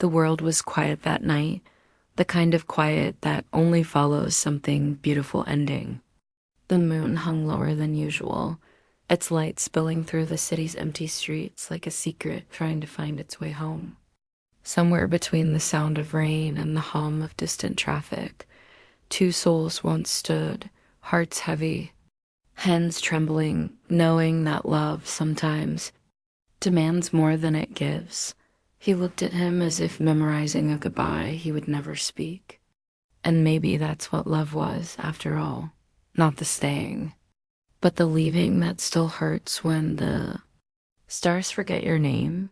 The world was quiet that night, the kind of quiet that only follows something beautiful ending. The moon hung lower than usual, its light spilling through the city's empty streets like a secret trying to find its way home. Somewhere between the sound of rain and the hum of distant traffic, two souls once stood, hearts heavy, hands trembling, knowing that love sometimes demands more than it gives. He looked at him as if memorizing a goodbye he would never speak. And maybe that's what love was, after all. Not the staying, but the leaving that still hurts when the stars forget your name.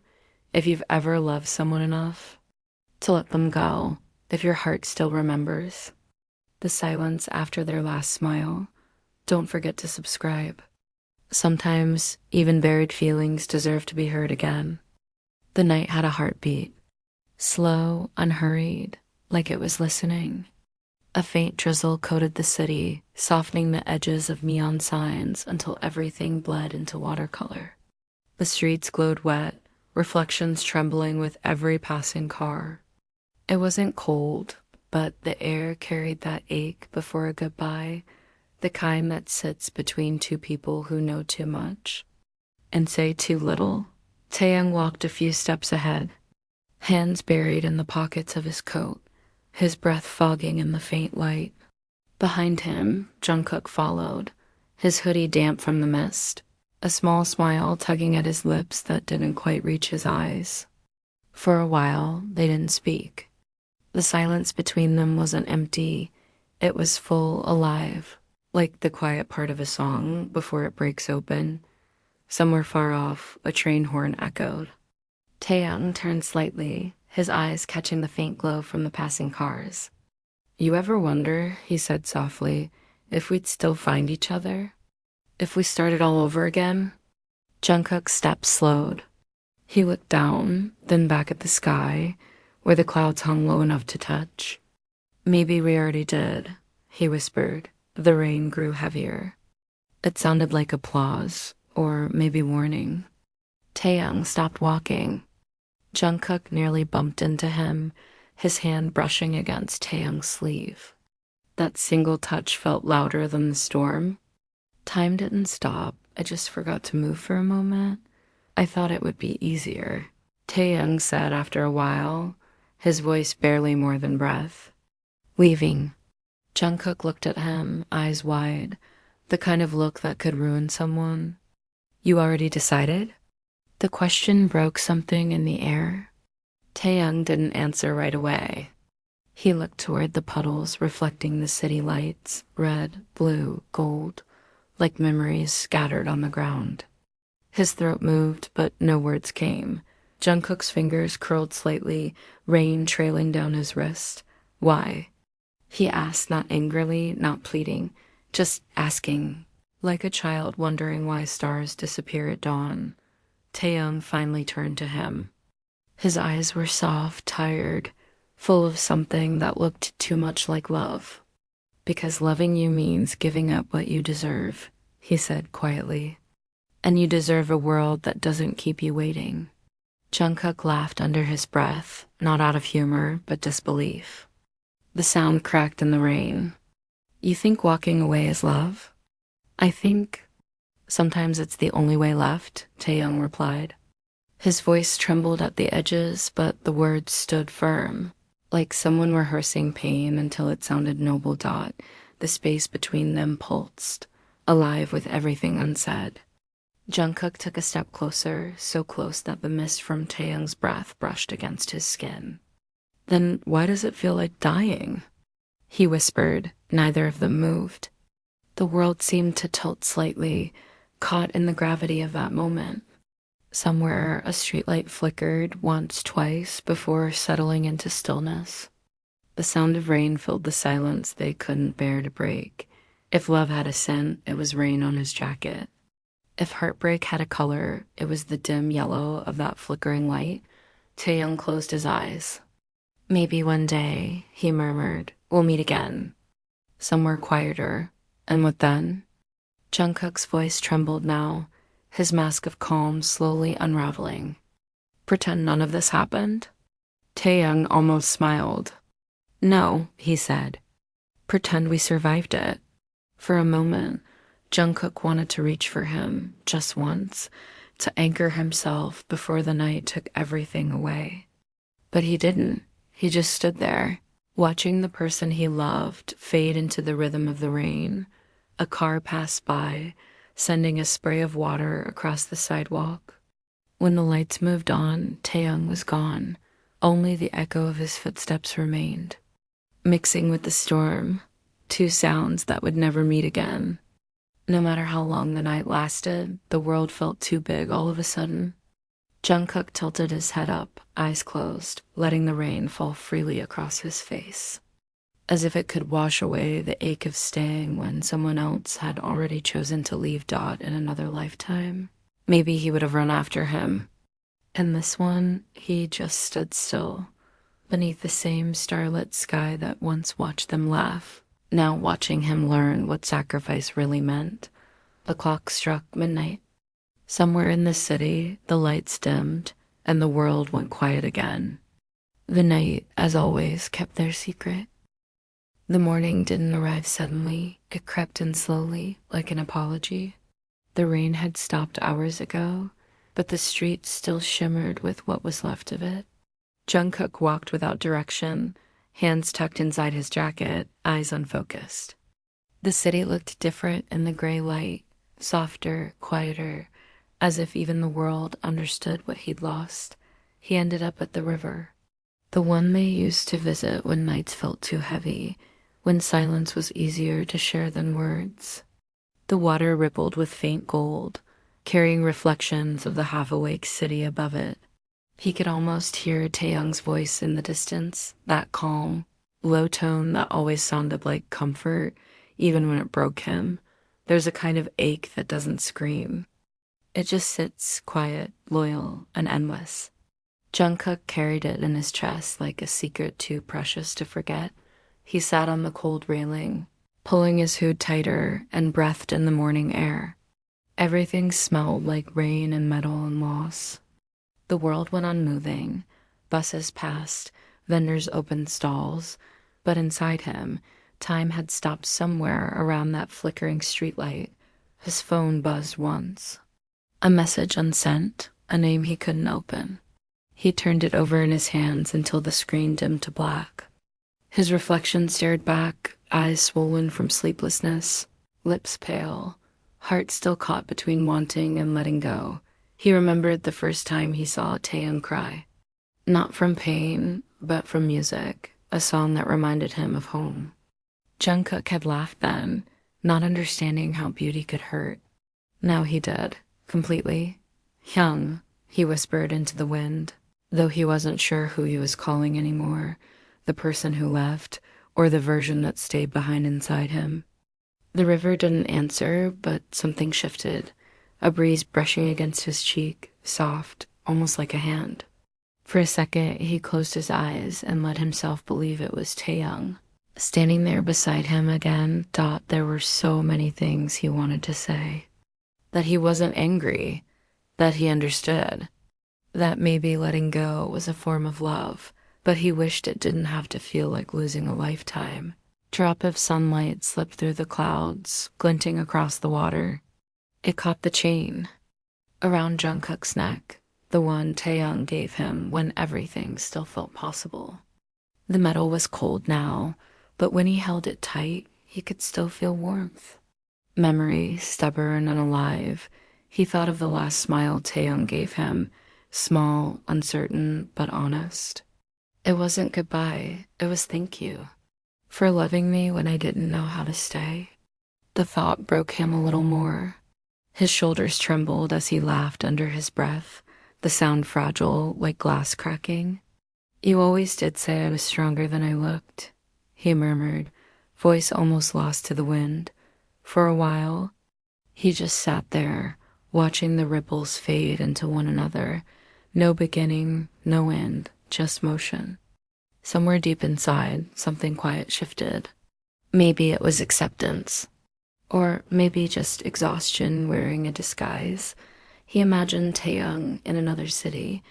If you've ever loved someone enough to let them go, if your heart still remembers the silence after their last smile, don't forget to subscribe. Sometimes even buried feelings deserve to be heard again. The night had a heartbeat, slow, unhurried, like it was listening. A faint drizzle coated the city, softening the edges of neon signs until everything bled into watercolor. The streets glowed wet, reflections trembling with every passing car. It wasn't cold, but the air carried that ache before a goodbye, the kind that sits between two people who know too much and say too little. Taehyung walked a few steps ahead, hands buried in the pockets of his coat, his breath fogging in the faint light. Behind him, Jungkook followed, his hoodie damp from the mist, a small smile tugging at his lips that didn't quite reach his eyes. For a while, they didn't speak. The silence between them wasn't empty, it was full, alive, like the quiet part of a song before it breaks open. Somewhere far off, a train horn echoed. Taehyung turned slightly, his eyes catching the faint glow from the passing cars. "You ever wonder," he said softly, "if we'd still find each other? If we started all over again?" Jungkook's steps slowed. He looked down, then back at the sky, where the clouds hung low enough to touch. "Maybe we already did," he whispered. The rain grew heavier. It sounded like applause, or maybe warning. Taehyung stopped walking. Jungkook nearly bumped into him, his hand brushing against Taehyung's sleeve. That single touch felt louder than the storm. "Time didn't stop, I just forgot to move for a moment. I thought it would be easier," Taehyung said after a while, his voice barely more than breath. "Leaving." Jungkook looked at him, eyes wide, the kind of look that could ruin someone. "You already decided?" The question broke something in the air. Taehyung didn't answer right away. He looked toward the puddles reflecting the city lights, red, blue, gold, like memories scattered on the ground. His throat moved, but no words came. Jungkook's fingers curled slightly, rain trailing down his wrist. "Why?" he asked, not angrily, not pleading, just asking, like a child wondering why stars disappear at dawn. Taehyung finally turned to him. His eyes were soft, tired, full of something that looked too much like love. "Because loving you means giving up what you deserve," he said quietly. "And you deserve a world that doesn't keep you waiting." Jungkook laughed under his breath, not out of humor, but disbelief. The sound cracked in the rain. "You think walking away is love?" "I think sometimes it's the only way left," Taehyung replied. His voice trembled at the edges, but the words stood firm, like someone rehearsing pain until it sounded noble. The space between them pulsed, alive with everything unsaid. Jungkook took a step closer, so close that the mist from Taehyung's breath brushed against his skin. "Then why does it feel like dying?" he whispered. Neither of them moved. The world seemed to tilt slightly, caught in the gravity of that moment. Somewhere, a streetlight flickered once, twice, before settling into stillness. The sound of rain filled the silence they couldn't bear to break. If love had a scent, it was rain on his jacket. If heartbreak had a color, it was the dim yellow of that flickering light. Taehyung closed his eyes. "Maybe one day," he murmured, "we'll meet again. Somewhere quieter. And what then?" Jungkook's voice trembled now, his mask of calm slowly unraveling. "Pretend none of this happened?" Taehyung almost smiled. No, he said. Pretend we survived it. For a moment, Jungkook wanted to reach for him, just once, to anchor himself before the night took everything away. But he didn't. He just stood there, watching the person he loved fade into the rhythm of the rain. A car passed by, sending a spray of water across the sidewalk. When the lights moved on, Taehyung was gone. Only the echo of his footsteps remained. Mixing with the storm, two sounds that would never meet again. No matter how long the night lasted, the world felt too big all of a sudden. Jungkook tilted his head up, eyes closed, letting the rain fall freely across his face, as if it could wash away the ache of staying when someone else had already chosen to leave Dot in another lifetime. Maybe he would have run after him. In this one, he just stood still, beneath the same starlit sky that once watched them laugh, now watching him learn what sacrifice really meant. The clock struck midnight. Somewhere in the city, the lights dimmed, and the world went quiet again. The night, as always, kept their secret. The morning didn't arrive suddenly. It crept in slowly, like an apology. The rain had stopped hours ago, but the streets still shimmered with what was left of it. Jungkook walked without direction, hands tucked inside his jacket, eyes unfocused. The city looked different in the gray light, softer, quieter, as if even the world understood what he'd lost. He ended up at the river, the one they used to visit when nights felt too heavy, when silence was easier to share than words. The water rippled with faint gold, carrying reflections of the half-awake city above it. He could almost hear Taehyung's voice in the distance, that calm, low tone that always sounded like comfort, even when it broke him. There's a kind of ache that doesn't scream. It just sits quiet, loyal, and endless. Jungkook carried it in his chest like a secret too precious to forget. He sat on the cold railing, pulling his hood tighter and breathed in the morning air. Everything smelled like rain and metal and loss. The world went on moving. Buses passed, vendors opened stalls, but inside him, time had stopped somewhere around that flickering streetlight. His phone buzzed once. A message unsent, a name he couldn't open. He turned it over in his hands until the screen dimmed to black. His reflection stared back, eyes swollen from sleeplessness, lips pale, heart still caught between wanting and letting go. He remembered the first time he saw Taehyung cry. Not from pain, but from music, a song that reminded him of home. Jungkook had laughed then, not understanding how beauty could hurt. Now he did, completely. Hyung, he whispered into the wind, though he wasn't sure who he was calling anymore, the person who left, or the version that stayed behind inside him. The river didn't answer, but something shifted, a breeze brushing against his cheek, soft, almost like a hand. For a second, he closed his eyes and let himself believe it was Taehyung. Standing there beside him again, thought there were so many things he wanted to say. That he wasn't angry, that he understood, that maybe letting go was a form of love, but he wished it didn't have to feel like losing a lifetime. Drop of sunlight slipped through the clouds, glinting across the water. It caught the chain around Jungkook's neck, the one Taehyung gave him when everything still felt possible. The metal was cold now, but when he held it tight, he could still feel warmth. Memory, stubborn and alive, he thought of the last smile Taehyung gave him, small, uncertain, but honest. It wasn't goodbye, it was thank you. For loving me when I didn't know how to stay. The thought broke him a little more. His shoulders trembled as he laughed under his breath, the sound fragile like glass cracking. You always did say I was stronger than I looked, he murmured, voice almost lost to the wind. For a while, he just sat there, watching the ripples fade into one another. No beginning, no end, just motion. Somewhere deep inside, something quiet shifted. Maybe it was acceptance. Or maybe just exhaustion wearing a disguise. He imagined Taehyung in another city,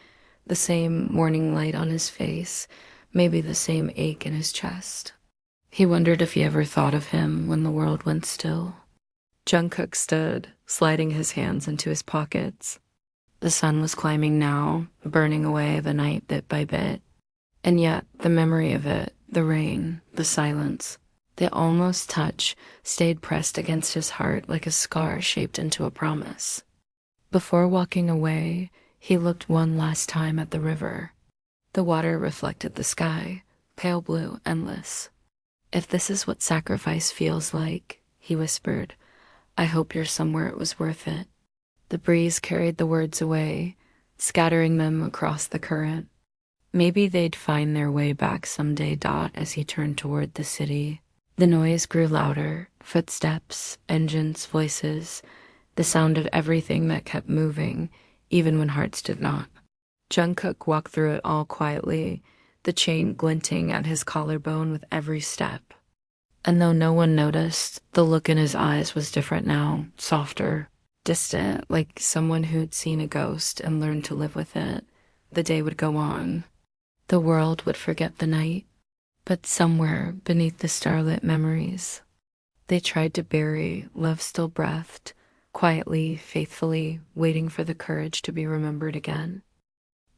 the same morning light on his face, maybe the same ache in his chest. He wondered if he ever thought of him when the world went still. Jungkook stood, sliding his hands into his pockets. The sun was climbing now, burning away the night bit by bit. And yet, the memory of it, the rain, the silence, the almost touch stayed pressed against his heart like a scar shaped into a promise. Before walking away, he looked one last time at the river. The water reflected the sky, pale blue, endless. "If this is what sacrifice feels like," he whispered, "I hope you're somewhere it was worth it." The breeze carried the words away, scattering them across the current. Maybe they'd find their way back someday. As he turned toward the city, the noise grew louder, footsteps, engines, voices, the sound of everything that kept moving, even when hearts did not. Jungkook walked through it all quietly, the chain glinting at his collarbone with every step. And though no one noticed, the look in his eyes was different now, softer, distant, like someone who'd seen a ghost and learned to live with it. The day would go on. The world would forget the night. But somewhere beneath the starlit memories, they tried to bury love still breathed, quietly, faithfully, waiting for the courage to be remembered again.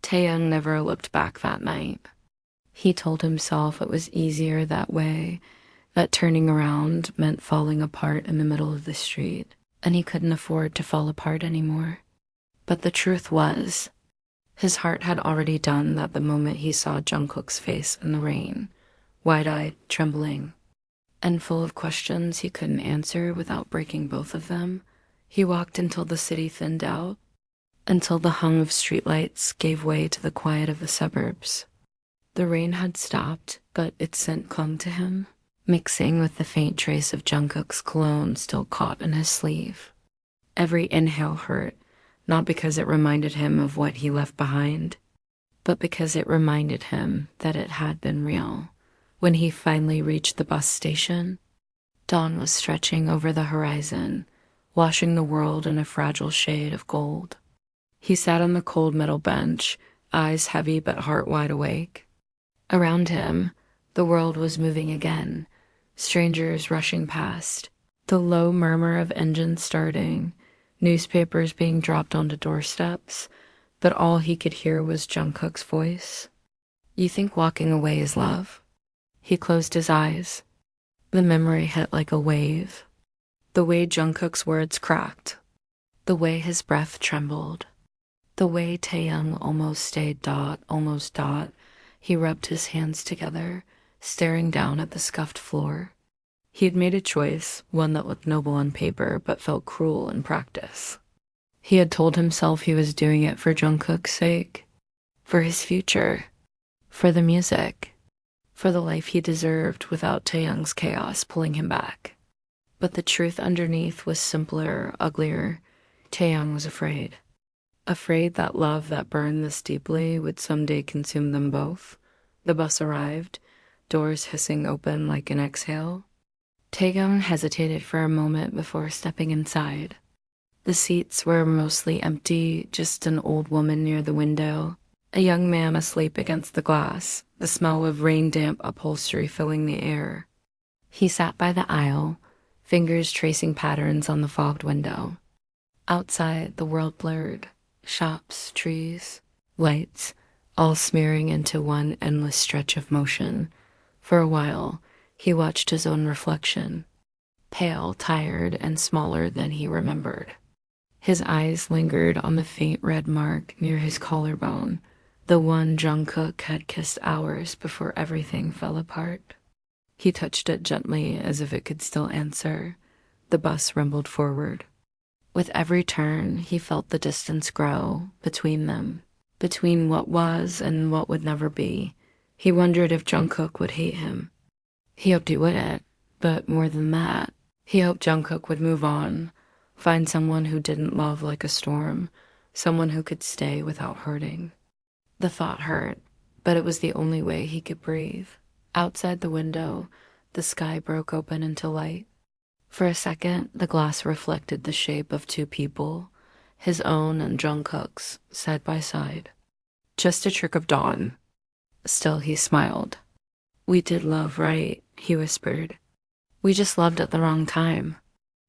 Taehyung never looked back that night. He told himself it was easier that way, that turning around meant falling apart in the middle of the street, and he couldn't afford to fall apart anymore. But the truth was, his heart had already done that the moment he saw Jungkook's face in the rain, wide-eyed, trembling, and full of questions he couldn't answer without breaking both of them. He walked until the city thinned out, until the hum of streetlights gave way to the quiet of the suburbs. The rain had stopped, but its scent clung to him, mixing with the faint trace of Jungkook's cologne still caught in his sleeve. Every inhale hurt, not because it reminded him of what he left behind, but because it reminded him that it had been real. When he finally reached the bus station, dawn was stretching over the horizon, washing the world in a fragile shade of gold. He sat on the cold metal bench, eyes heavy but heart wide awake. Around him, the world was moving again, strangers rushing past, the low murmur of engines starting, newspapers being dropped onto doorsteps, but all he could hear was Jungkook's voice. "You think walking away is love?" He closed his eyes. The memory hit like a wave. The way Jungkook's words cracked, the way his breath trembled, the way Taehyung almost stayed almost. He rubbed his hands together, staring down at the scuffed floor. He had made a choice, one that looked noble on paper but felt cruel in practice. He had told himself he was doing it for Jungkook's sake, for his future, for the music, for the life he deserved without Taehyung's chaos pulling him back. But the truth underneath was simpler, uglier. Taehyung was afraid. Afraid that love that burned this deeply would someday consume them both. The bus arrived, doors hissing open like an exhale. Taehyung hesitated for a moment before stepping inside. The seats were mostly empty, just an old woman near the window, a young man asleep against the glass, the smell of rain-damp upholstery filling the air. He sat by the aisle, fingers tracing patterns on the fogged window. Outside, the world blurred. Shops, trees, lights, all smearing into one endless stretch of motion. For a while, he watched his own reflection, pale, tired, and smaller than he remembered. His eyes lingered on the faint red mark near his collarbone, the one Jungkook had kissed hours before everything fell apart. He touched it gently as if it could still answer. The bus rumbled forward. With every turn, he felt the distance grow between them, between what was and what would never be. He wondered if Jungkook would hate him. He hoped he wouldn't, but more than that, he hoped Jungkook would move on, find someone who didn't love like a storm, someone who could stay without hurting. The thought hurt, but it was the only way he could breathe. Outside the window, the sky broke open into light. For a second, the glass reflected the shape of two people, his own and Jungkook's, side by side. Just a trick of dawn. Still, he smiled. We did love, right? He whispered. We just loved at the wrong time.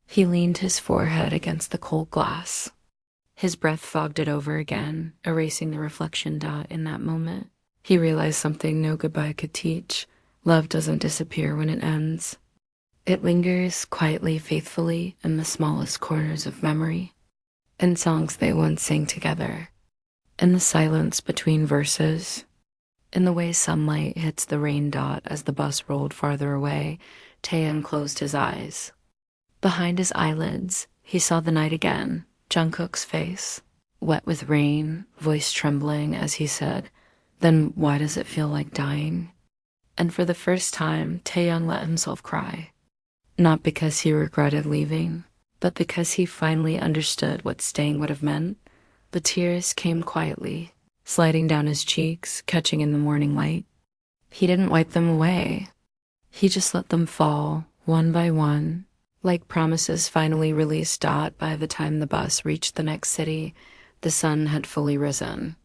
He leaned his forehead against the cold glass. His breath fogged it over again, erasing the reflection dot in that moment. He realized something no goodbye could teach. Love doesn't disappear when it ends. It lingers quietly, faithfully, in the smallest corners of memory. In songs they once sang together. In the silence between verses. In the way sunlight hits the rain dot as the bus rolled farther away, Taehyung closed his eyes. Behind his eyelids, he saw the night again, Jungkook's face, wet with rain, voice trembling as he said, "Then why does it feel like dying?" And for the first time, Taehyung let himself cry. Not because he regretted leaving, but because he finally understood what staying would have meant. The tears came quietly, sliding down his cheeks, catching in the morning light. He didn't wipe them away. He just let them fall, one by one, like promises finally released dot by the time the bus reached the next city. The sun had fully risen.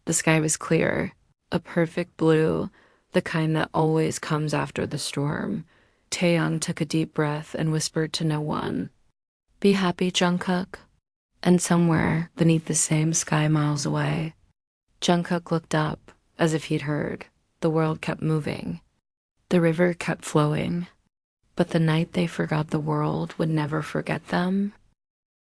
The sky was clear, a perfect blue, the kind that always comes after the storm. Taehyung took a deep breath and whispered to no one, "Be happy, Jungkook." And somewhere, beneath the same sky miles away, Jungkook looked up, as if he'd heard. The world kept moving. The river kept flowing. But the night they forgot the world would never forget them,